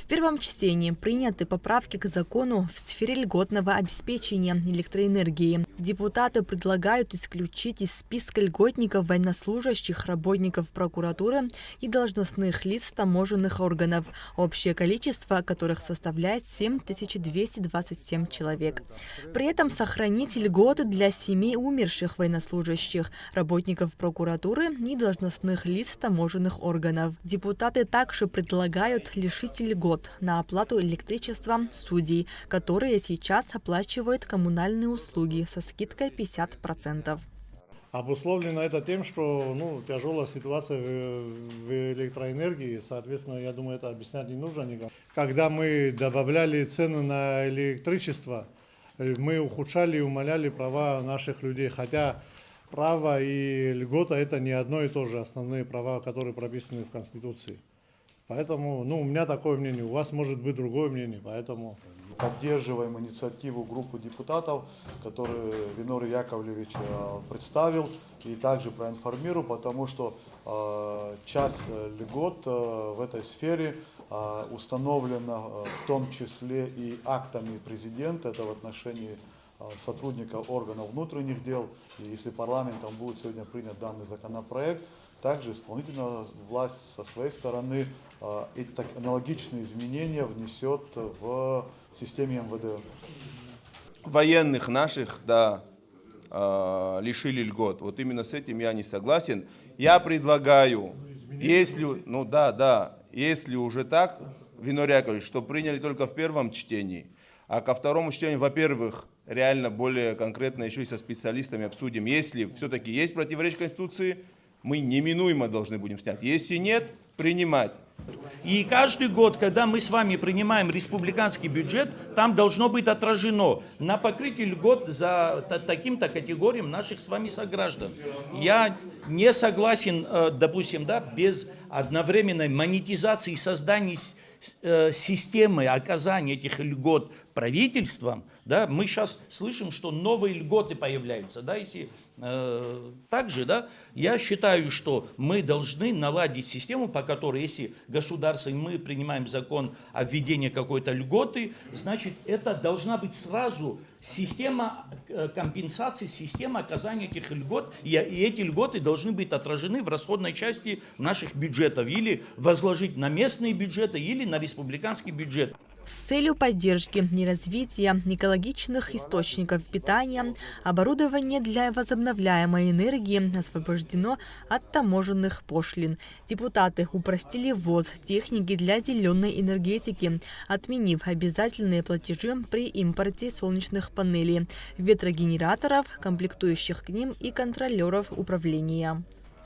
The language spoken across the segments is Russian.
В первом чтении приняты поправки к закону в сфере льготного обеспечения электроэнергии. Депутаты предлагают исключить из списка льготников военнослужащих, работников прокуратуры и должностных лиц таможенных органов, общее количество которых составляет 7227 человек. При этом сохранить льготы для семей умерших военнослужащих, работников прокуратуры и должностных лиц таможенных органов. Депутаты также предлагают лишить льгот на оплату электричества судей, которые сейчас оплачивают коммунальные услуги со скидкой 50%. Обусловлено это тем, что тяжелая ситуация в электроэнергии, соответственно, я думаю, это объяснять не нужно никому. Когда мы добавляли цены на электричество, мы ухудшали и умаляли права наших людей, хотя право и льгота это не одно и то же, основные права, которые прописаны в Конституции. Поэтому, у меня такое мнение, у вас может быть другое мнение, поэтому... Поддерживаем инициативу группы депутатов, которую Винор Яковлевич представил, и также проинформирую, потому что часть льгот в этой сфере установлена в том числе и актами президента, это в отношении сотрудников органов внутренних дел. И если парламентом будет сегодня принят данный законопроект, также исполнительная власть со своей стороны аналогичные изменения внесет в системе МВД. Военных наших, лишили льгот. Вот именно с этим я не согласен. Я предлагаю, если уже так, Винор Яковлевич, что приняли только в первом чтении, а ко второму чтению, во-первых, реально более конкретно еще и со специалистами обсудим. Если все-таки есть противоречие Конституции, мы неминуемо должны будем снять. Если нет, принимать. И каждый год, когда мы с вами принимаем республиканский бюджет, там должно быть отражено на покрытие льгот за таким-то категориям наших с вами сограждан. Я не согласен, допустим, без одновременной монетизации и создания системы оказания этих льгот правительством, мы сейчас слышим, что новые льготы появляются, если также, я считаю, что мы должны наладить систему, по которой, если государство, мы принимаем закон о введении какой-то льготы, значит, это должна быть сразу система компенсации, система оказания этих льгот, и эти льготы должны быть отражены в расходной части наших бюджетов, или возложить на местные бюджеты, или на республиканский бюджет. С целью поддержки и развития экологичных источников питания оборудование для возобновляемой энергии освобождено от таможенных пошлин. Депутаты упростили ввоз техники для зеленой энергетики, отменив обязательные платежи при импорте солнечных панелей, ветрогенераторов, комплектующих к ним и контролеров управления.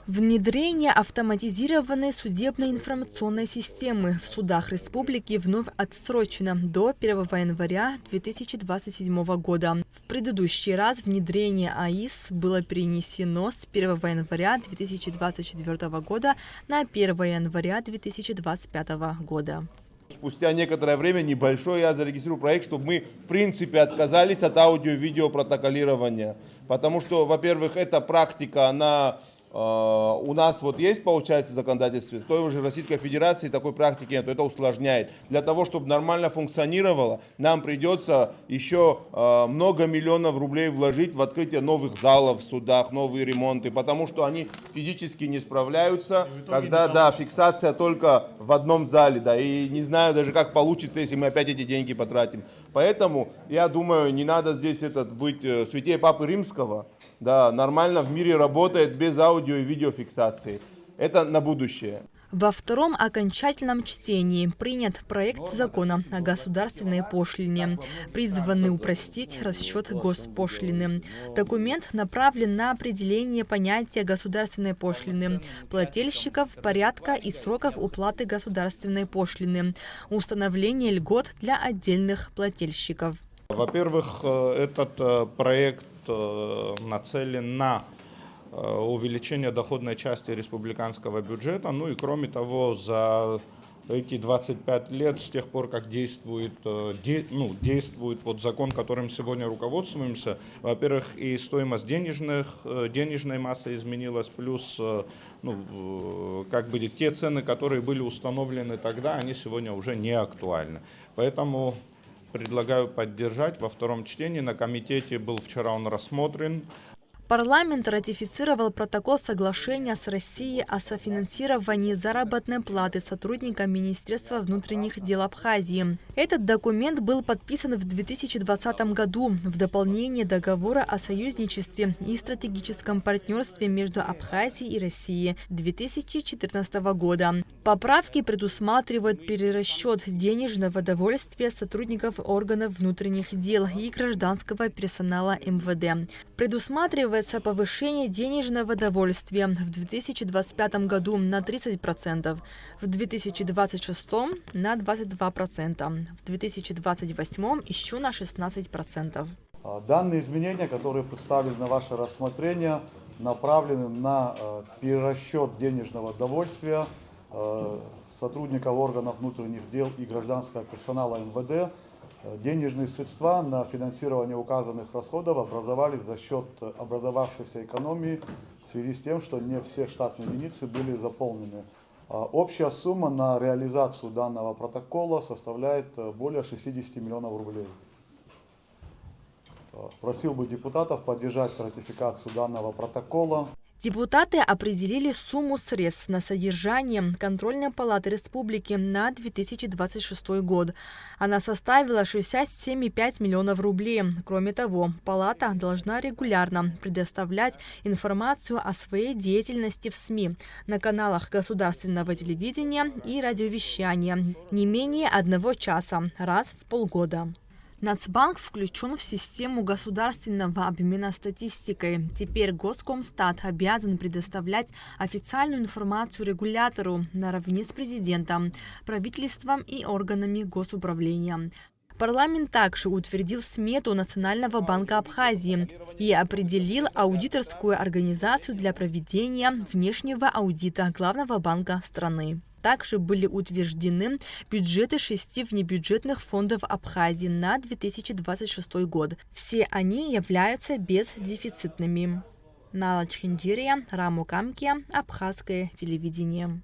Внедрение автоматизированной судебной информационной системы в судах республики вновь отсрочено до 1 января 2027 года. В предыдущий раз внедрение АИС было перенесено с 1 января 2024 года на 1 января 2025 года. Спустя некоторое время, небольшое, я зарегистрирую проект, чтобы мы, в принципе, отказались от аудио-видео протоколирования. Потому что, во-первых, эта практика, она... У нас есть, получается, законодательство, в той же Российской Федерации такой практики нет, это усложняет. Для того, чтобы нормально функционировало, нам придется еще много миллионов рублей вложить в открытие новых залов в судах, новые ремонты, потому что они физически не справляются, когда, фиксация только в одном зале, и не знаю даже, как получится, если мы опять эти деньги потратим. Поэтому, я думаю, не надо здесь быть святее Папы Римского, нормально в мире работает без аудио и видеофиксации. Это на будущее. Во втором окончательном чтении принят проект закона о государственной пошлине, призванный упростить расчет госпошлины. Документ направлен на определение понятия государственной пошлины, плательщиков, порядка и сроков уплаты государственной пошлины, установление льгот для отдельных плательщиков. Во-первых, этот проект нацелен на увеличение доходной части республиканского бюджета, и кроме того, за эти 25 лет, с тех пор, как действует вот закон, которым сегодня руководствуемся, во-первых, и стоимость денежной массы изменилась, плюс те цены, которые были установлены тогда, они сегодня уже не актуальны. Поэтому предлагаю поддержать во втором чтении. На комитете был вчера он рассмотрен. Парламент ратифицировал протокол соглашения с Россией о софинансировании заработной платы сотрудникам Министерства внутренних дел Абхазии. Этот документ был подписан в 2020 году в дополнение договора о союзничестве и стратегическом партнерстве между Абхазией и Россией 2014 года. Поправки предусматривают перерасчет денежного довольствия сотрудников органов внутренних дел и гражданского персонала МВД. Предусматривается повышение денежного довольствия в 2025 году на 30%, в 2026 на 22%, в 2028 еще на 16%. Данные изменения, которые представлены на ваше рассмотрение, направлены на перерасчет денежного довольствия сотрудников органов внутренних дел и гражданского персонала МВД. Денежные средства на финансирование указанных расходов образовались за счет образовавшейся экономии в связи с тем, что не все штатные единицы были заполнены. Общая сумма на реализацию данного протокола составляет более 60 миллионов рублей. Просил бы депутатов поддержать ратификацию данного протокола. Депутаты определили сумму средств на содержание Контрольной палаты республики на 2026 год. Она составила 67,5 миллионов рублей. Кроме того, палата должна регулярно предоставлять информацию о своей деятельности в СМИ на каналах государственного телевидения и радиовещания не менее 1 часа раз в полгода. Нацбанк включен в систему государственного обмена статистикой. Теперь Госкомстат обязан предоставлять официальную информацию регулятору наравне с президентом, правительством и органами госуправления. Парламент также утвердил смету Национального банка Абхазии и определил аудиторскую организацию для проведения внешнего аудита Главного банка страны. Также были утверждены бюджеты 6 внебюджетных фондов Абхазии на 2026 год. Все они являются бездефицитными. Нала Чхиндирия, Раму Камкия, Абхазское телевидение.